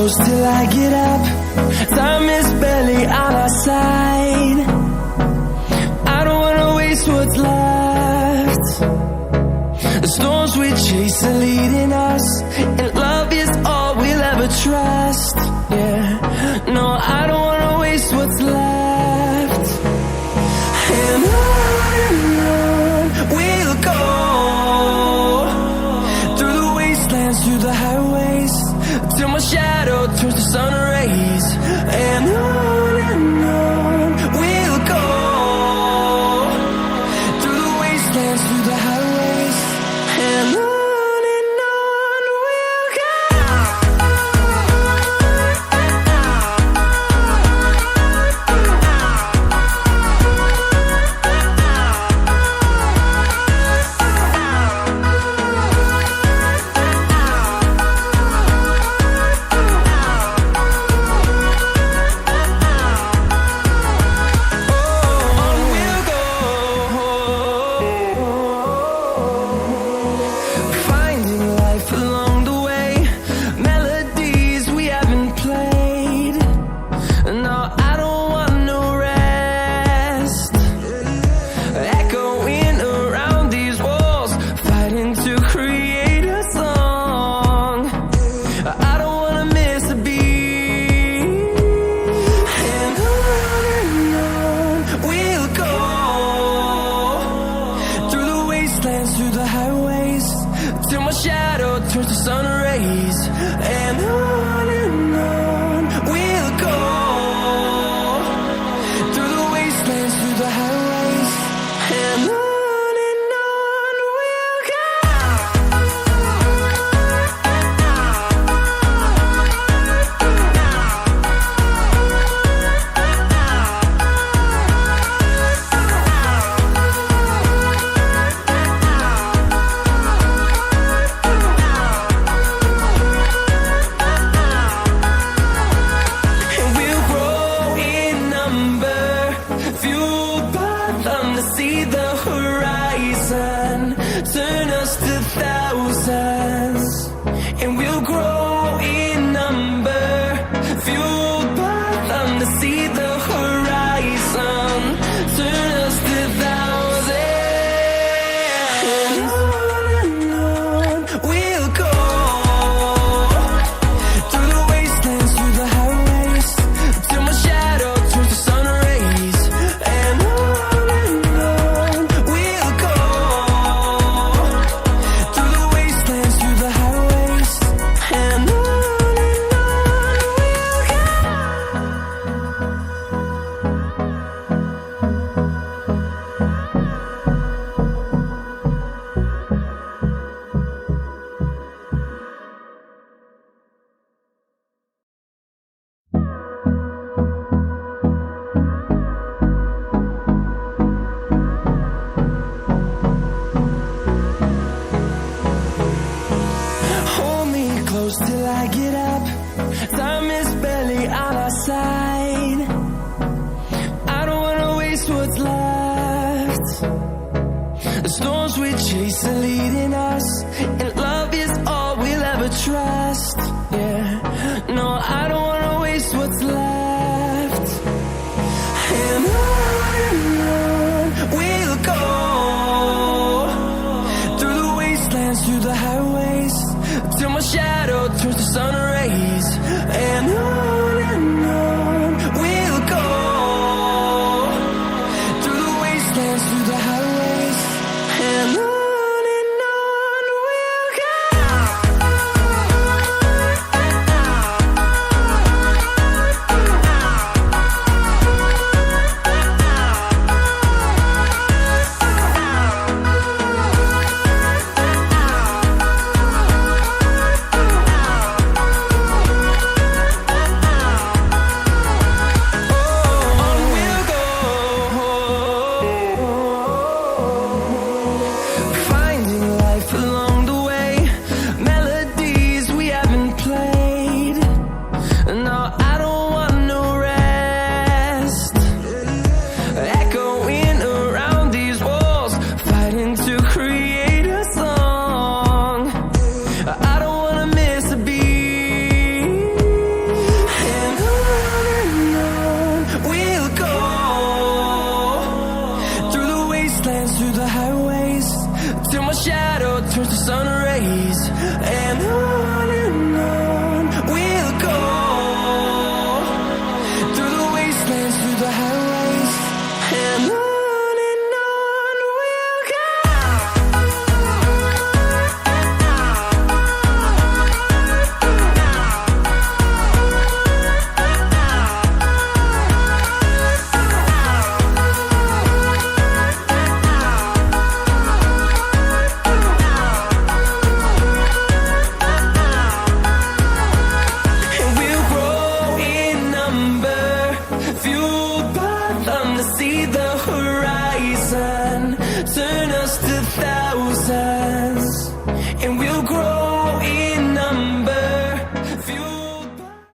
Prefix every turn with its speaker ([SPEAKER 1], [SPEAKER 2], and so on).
[SPEAKER 1] close till I get up. Time is barely on our side. I don't wanna waste what's left. The storms we chase are leading us, and love is all we'll ever trust. Yeah, no, I don't wanna waste what's left. And on we'll go, through the wastelands, through the highways, till my shadow turns to sun rays. And on we'll go, through the wastelands, through the highways, and on we'll go. Through the highways, till my shadow turns to sun rays. And on we'll go, through the wastelands, through the highways, and on we'll go. See the horizon, turn us to thousands, and we'll grow in number, fueled by them to see the horizon, turn us to thousands, and on we'll go, through the wastelands, through the highways, till my shadow turns to sun rays. And till I get up, time is barely on our side. I don't wanna waste what's left. The storms we chase are leading us, and love is all we'll ever trust. Yeah, no, I don't wanna waste what's left. And on we'll go, through the wastelands, through the highways, till my shadow turns to sun rays. And on we'll go, through the wastelands, through the highways, and on turn us to thousands.